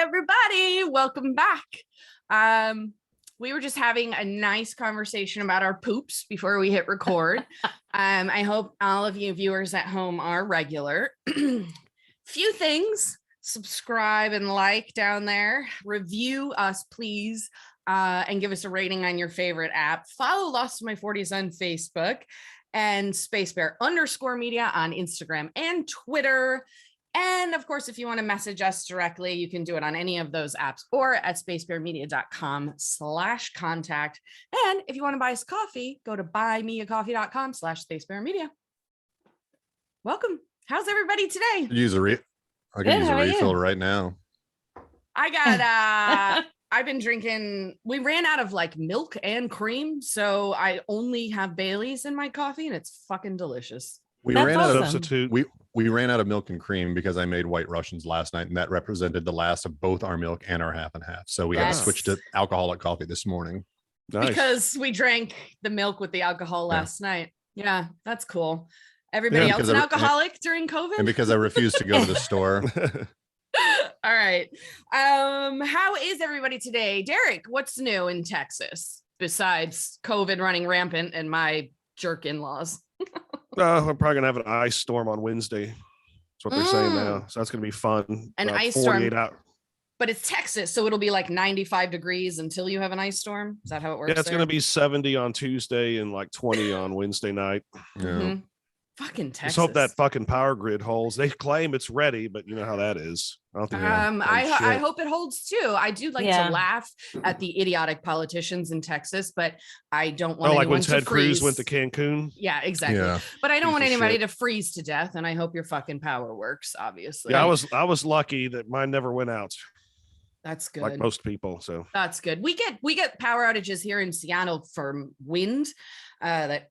everybody. Welcome back. We were just having a nice conversation about our poops before we hit record. I hope all of you viewers at home are regular. Few things. Subscribe and like down there. Review us, please, and give us a rating on your favorite app. Follow Lost in My 40s on Facebook and SpaceBear_media on Instagram and Twitter. And of course, if you want to message us directly, you can do it on any of those apps or at spacebearmedia.com/contact. And if you want to buy us coffee, go to buymeacoffee.com/spacebearmedia. Welcome. How's everybody today? I can use a refill right now. I got, I've been drinking, we ran out of like milk and cream. So I only have Bailey's in my coffee and it's fucking delicious. We ran out of substitute. We ran out of milk and cream because I made White Russians last night, and that represented the last of both our milk and our half and half. So we had to switch to alcoholic coffee this morning. Nice. Because we drank the milk with the alcohol last night. Yeah, that's cool. Everybody else an alcoholic during COVID? And because I refused to go to the store. All right. How is everybody today? Derek, what's new in Texas besides COVID running rampant and my jerk in-laws? I'm probably gonna have an ice storm on Wednesday. That's what they're saying now. So that's gonna be fun. An ice storm. But it's Texas, so it'll be like 95 degrees until you have an ice storm. Is that how it works? Yeah, it's gonna be 70 on Tuesday and like 20 on Wednesday night. Yeah. Mm-hmm. Fucking Texas. Just hope that fucking power grid holds. They claim it's ready, but you know how that is. I hope it holds too. I do like to laugh at the idiotic politicians in Texas, but I don't want anyone when to Ted freeze. Cruz went to Cancun. Yeah, exactly. Yeah. But I don't want anybody to freeze to death, and I hope your fucking power works. Obviously. Yeah, I was lucky that mine never went out. That's good. Like most people. So that's good. We get power outages here in Seattle from wind that,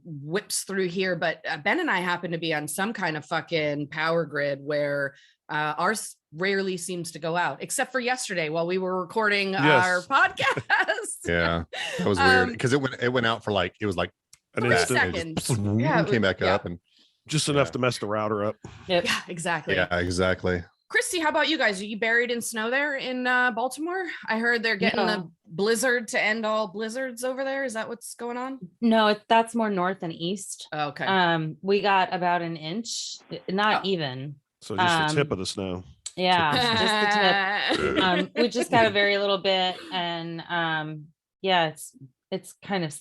whips through here. But Ben and I happen to be on some kind of fucking power grid where ours rarely seems to go out, except for yesterday while we were recording our podcast. Yeah, that was weird because it went out for like, it was like an 3 instant. seconds. Came back up and just enough to mess the router up. Yep. Yeah, exactly. Yeah, exactly. Christy, how about you guys? Are you buried in snow there in Baltimore? I heard they're getting the blizzard to end all blizzards over there. Is that what's going on? No, that's more north and east. Oh, okay. We got about an inch, not even. So just the tip of the snow. Yeah, just the tip. We just got a very little bit, and it's kind of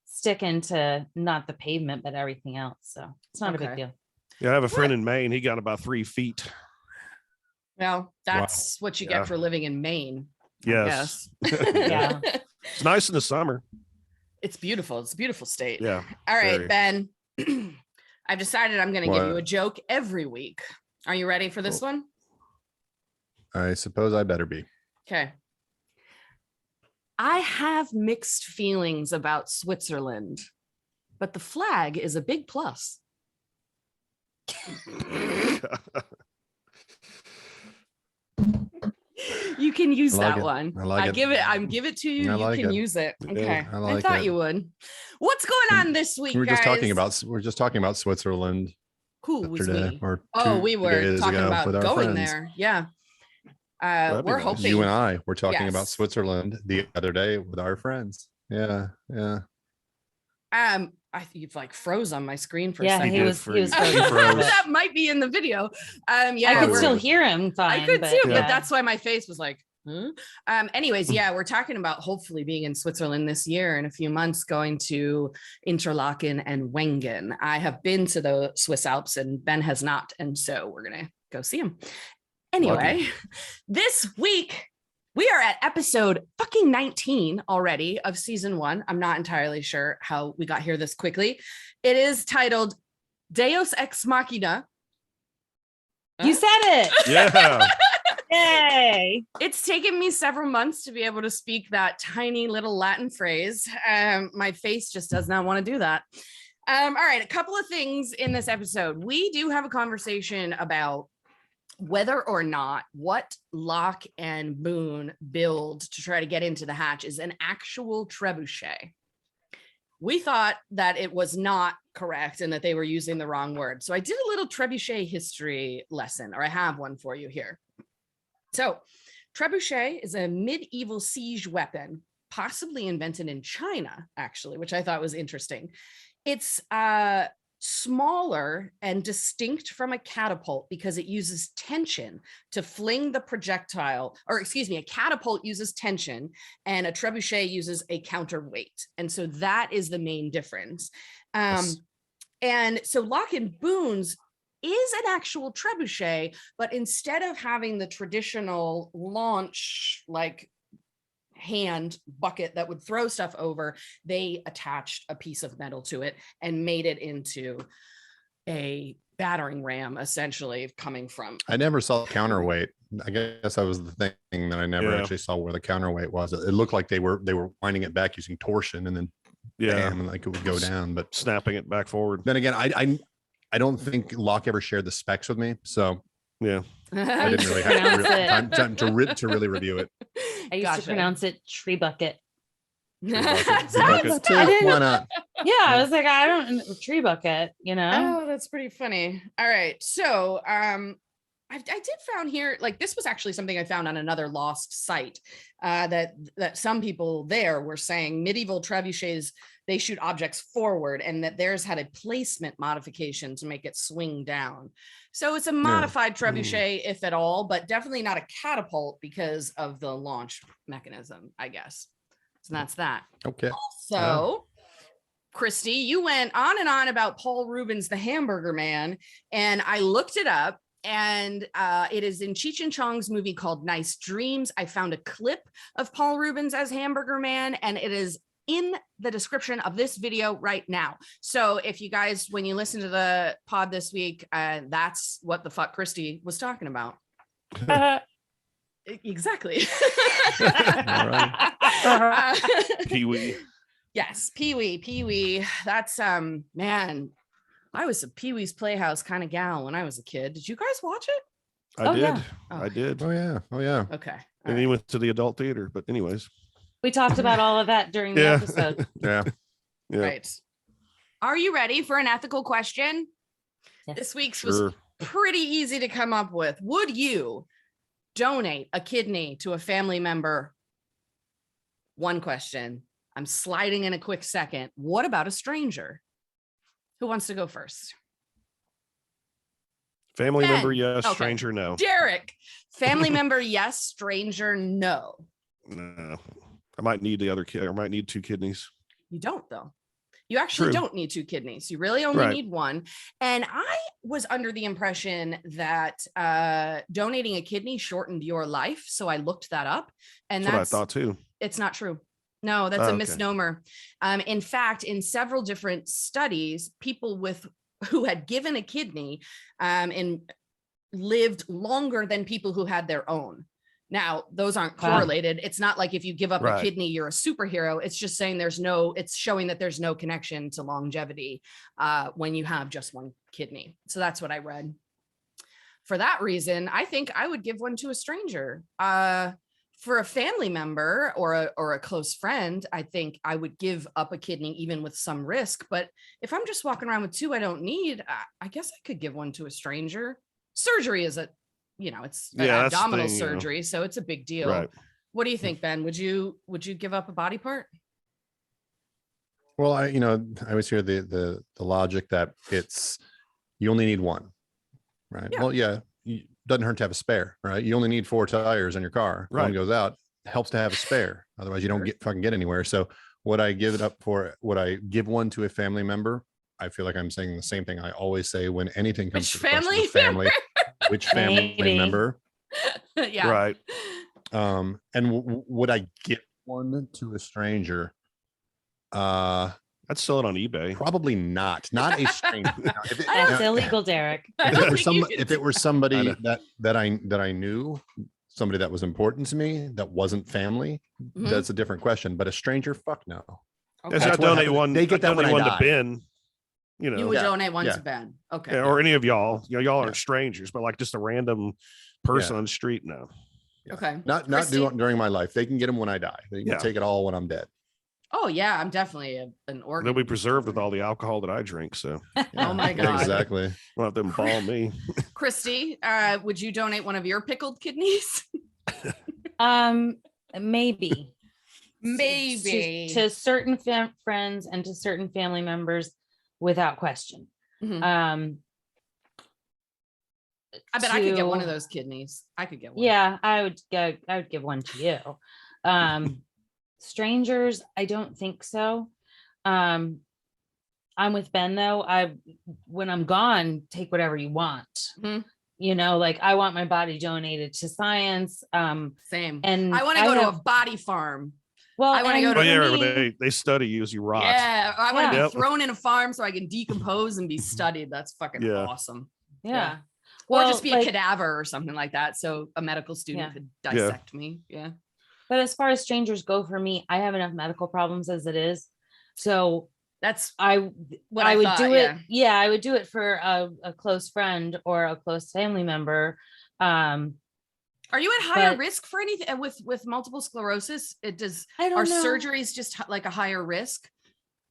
sticking to not the pavement, but everything else. So it's not a big deal. Yeah, I have a friend in Maine. He got about 3 feet. Well, that's what you get for living in Maine. Yes. Yeah. It's nice in the summer. It's beautiful. It's a beautiful state. Yeah. All right, Ben. I've decided I'm going to give you a joke every week. Are you ready for this one? I suppose I better be. Okay. I have mixed feelings about Switzerland, but the flag is a big plus. You can use that one. I give it to you. You can use it. Okay. I thought you would. What's going on this week, we're guys? We're just talking about Switzerland. Who was me? We were talking about going there. Yeah. We're hoping. You and I were talking about Switzerland the other day with our friends. Yeah. Yeah. You've like froze on my screen for a second. He was froze. That might be in the video. I could still hear him fine. I could too, but that's why my face was like, huh? Anyways, we're talking about hopefully being in Switzerland this year in a few months, going to Interlaken and Wengen. I have been to the Swiss Alps and Ben has not, and so we're gonna go see him. Anyway, this week we are at episode fucking 19 already of season 1. I'm not entirely sure how we got here this quickly. It is titled Deus Ex Machina. You said it. Yeah. Yay. It's taken me several months to be able to speak that tiny little Latin phrase. My face just does not want to do that. All right, a couple of things in this episode. We do have a conversation about whether or not what Locke and Boone build to try to get into the hatch is an actual trebuchet. We thought that it was not correct and that they were using the wrong word. So I did a little trebuchet history lesson, or I have one for you here. So Trebuchet is a medieval siege weapon, possibly invented in China, actually, which I thought was interesting. It's smaller and distinct from a catapult because it uses tension to fling the projectile, or excuse me, a catapult uses tension and a trebuchet uses a counterweight. And so that is the main difference. Yes. And so Lock and Boons is an actual trebuchet, but instead of having the traditional launch, like hand bucket that would throw stuff over, they attached a piece of metal to it and made it into a battering ram, essentially, coming from. I never saw the counterweight. I guess that was the thing that I never actually saw where the counterweight was. It looked like they were winding it back using torsion, and then bam, and like it would go down, but snapping it back forward. Then again, I don't think Locke ever shared the specs with me, so yeah. I didn't really have time to really review it. I used to pronounce it tree bucket. Why not? Yeah, I was like, I don't tree bucket, you know. Oh, that's pretty funny. All right, so I did found here, like, this was actually something I found on another lost site, that some people there were saying medieval trebuchets, they shoot objects forward, and that theirs had a placement modification to make it swing down. So it's a modified trebuchet, if at all, but definitely not a catapult because of the launch mechanism, I guess. So that's that. Okay. So, Christy, you went on and on about Paul Rubens, the Hamburger Man, and I looked it up. And it is in Cheech and Chong's movie called Nice Dreams. I found a clip of Paul Rubens as Hamburger Man, and it is in the description of this video right now. So if you guys, when you listen to the pod this week, that's what the fuck Christy was talking about. Exactly. Pee-wee. Yes, Pee-wee. That's man. I was a Pee-wee's Playhouse kind of gal when I was a kid. Did you guys watch it? I did. Oh yeah. Okay. And he went to the adult theater, but anyways. We talked about all of that during the episode. Yeah. Right. Are you ready for an ethical question? Yes. This week's was pretty easy to come up with. Would you donate a kidney to a family member? One question. I'm sliding in a quick second. What about a stranger? Who wants to go first? Family Ben. member, yes. Okay. Stranger, no. Derek. Family member, yes. Stranger, no. No. I might need the other kid. I might need 2 kidneys. You don't, though. You actually don't need 2 kidneys. You really only need one. And I was under the impression that donating a kidney shortened your life. So I looked that up. And that's what I thought too. It's not true. No, that's a misnomer. In fact, in several different studies, people who had given a kidney and lived longer than people who had their own. Now, those aren't correlated. It's not like if you give up a kidney, you're a superhero. It's just saying it's showing that there's no connection to longevity when you have just one kidney. So that's what I read. For that reason, I think I would give one to a stranger. For a family member or a close friend, I think I would give up a kidney even with some risk. But if I'm just walking around with 2 I don't need, I guess I could give one to a stranger. Surgery is it's abdominal surgery, so it's a big deal. Right. What do you think, Ben? Would you give up a body part? Well, I always hear the logic that you only need one, right? Yeah. Well, yeah, it doesn't hurt to have a spare, right? You only need 4 tires on your car. Right. One goes out, it helps to have a spare. Otherwise, you don't get anywhere. So would I give it up for? Would I give one to a family member? I feel like I'm saying the same thing I always say when anything comes to the question of family. Which family member? Yeah. Right. And would I give one to a stranger? I'd sell it on eBay. Probably not. Not a stranger. That's illegal, Derek. If it were somebody that I knew, somebody that was important to me, that wasn't family, that's a different question. But a stranger, fuck no. Okay. I donate one. They get that one to Ben. You would donate one to Ben. Okay. Yeah, or any of y'all. Y'all aren't strangers, but like just a random person on the street. No. Yeah. Okay. Not during my life. They can get them when I die. They can take it all when I'm dead. Oh yeah, I'm definitely an organ. They'll be preserved with all the alcohol that I drink. So. Oh my God. Exactly. Won't have them ball me. Christy, would you donate one of your pickled kidneys? Maybe. Maybe. To certain friends and to certain family members, without question. Mhm. I bet I could get one of to- those kidneys. I could get one. Yeah, I would give one to you. Strangers, I don't think so. I'm with Ben though. When I'm gone, take whatever you want. Mhm. Like I want my body donated to science. Same. And I want to go to a body farm. Well, I wanna go and to- Oh yeah, for where me- they study you as you rot. Yeah, I want to Yeah. be thrown in a farm so I can decompose and be studied. That's fucking Yeah. awesome. yeah. Or Well, just be a like- cadaver or something like that, so a medical student Yeah. could dissect me. Yeah. But as far as strangers go, for me, I have enough medical problems as it is. So That's I what I would thought, do it. yeah. Yeah, I would do it for a close friend or a close family member. Are you at higher But- risk for anything with multiple sclerosis? Are I don't know. surgeries just like a higher risk?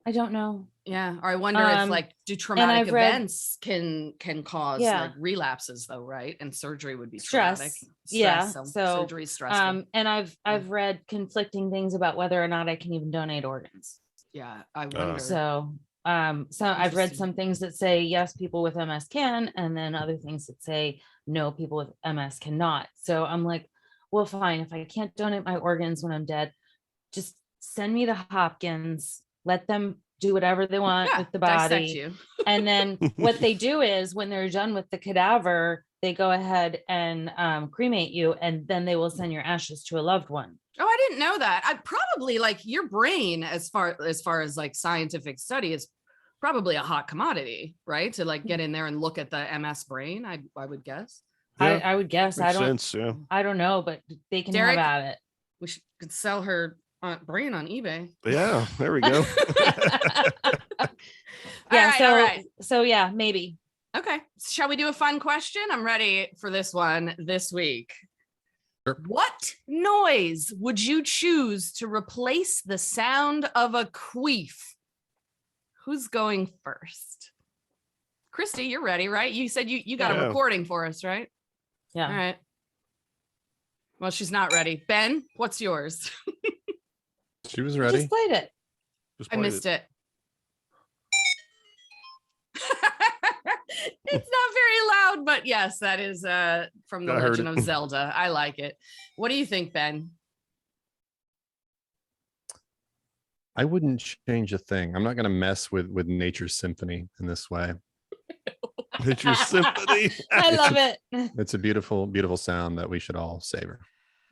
I don't know. Yeah. Or I wonder if like do traumatic I've read- events can cause Yeah. like relapses though, right? And surgery would be Stress. traumatic. Yeah, So so, surgery is stressful. And I've read conflicting things about whether or not I can even donate organs. Yeah, I wonder. So I've read Interesting. some things that say yes, people with MS can, and then other things that say no, people with MS cannot. So I'm like, well, fine. If I can't donate my organs when I'm dead, just send me to Hopkins. Let them do whatever they want Yeah, with the dissect body. you. And then what they do is when they're done with the cadaver, they go ahead and cremate you, and then they will send your ashes to a loved one. Oh, I didn't know that. I probably like your brain as far as like scientific study is probably a hot commodity, right? To like get in there and look at the MS brain, I would guess. Yeah, I would guess. Makes sense. Yeah. I don't know, but they can Derek? have at We could sell her brain on eBay. Yeah. There we go. it. Yeah. All right. So yeah, maybe. Okay. Shall we do a fun question? I'm ready for this one this week. Sure. What noise would you choose to replace the sound of a queef? Who's going first? Christy, you're ready, right? You said you got a Yeah. recording for us, right? Yeah. All right. Well, she's not ready. Ben, what's yours? She was ready. Just played it. Just I played missed it. It's not very loud, but yes, that is from the I heard Legend it. of Zelda. I like it. What do you think, Ben? I wouldn't change a thing. I'm not going to mess with nature's symphony in this way. It's your symphony. I love it. It's a beautiful, beautiful sound that we should all savor.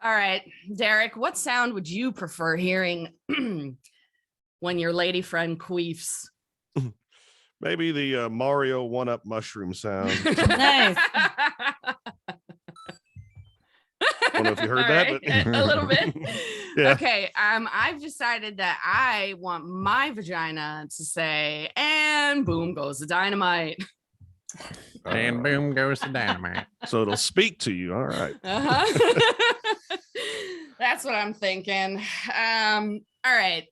All right, Derek, what sound would you prefer hearing when your lady friend queefs? Maybe the Mario 1-Up mushroom sound. Nice. I don't know if you heard All that, right, but a little bit. Yeah. Okay. I've decided that I want my vagina to say, and boom goes the dynamite. And boom goes the dynamite. So it'll speak to you. All right. Uh-huh. That's what I'm thinking. All right.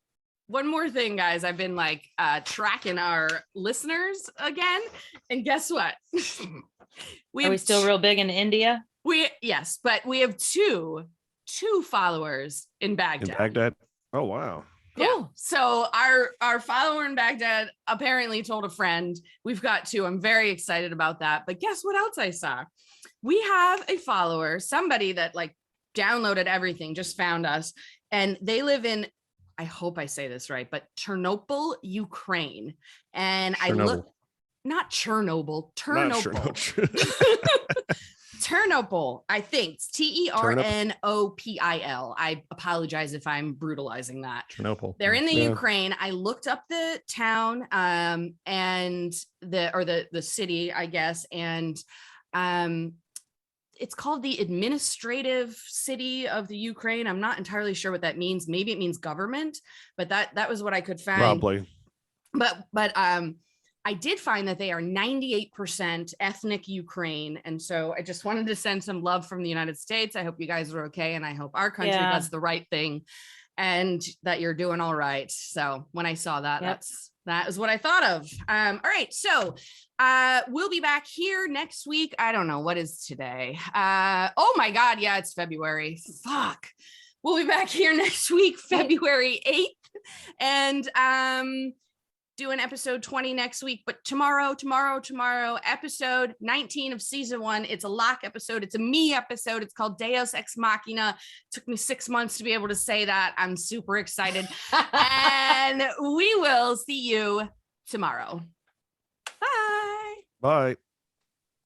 One more thing, guys. I've been like tracking our listeners again. And guess what? Are we still real big in India? Yes, but we have two followers in In Baghdad. Baghdad. Oh wow. Yeah. Cool. So our follower in Baghdad apparently told a friend. We've got two. I'm very excited about that. But guess what else I saw? We have a follower, somebody that like downloaded everything, just found us, and they live in, I hope I say this right, but Ternopil, Ukraine. And I look, not Chernobyl, Not sure. Ternopil. Not sure. Ternopil, I think it's Ternopil. I apologize if I'm brutalizing that. Chernobyl. They're in the Yeah. Ukraine. I looked up the town and the city, I guess, and it's called the administrative city of the Ukraine. I'm not entirely sure what that means. Maybe it means government, but that was what I could find. Probably. But I did find that they are 98% ethnic Ukraine. And so I just wanted to send some love from the United States. I hope you guys are okay. And I hope our country Yeah. does the right thing and that you're doing all right. So when I saw that, Yep. That is what I thought of. All right. So we'll be back here next week. I don't know what is today. Oh my God. Yeah, it's February. Fuck. We'll be back here next week, February 8th. And doing episode 20 next week. But tomorrow, episode 19 of season 1. It's a lock episode. It's a me episode. It's called Deus Ex Machina. It took me 6 months to be able to say that. I'm super excited. And we will see you tomorrow. Bye. Bye.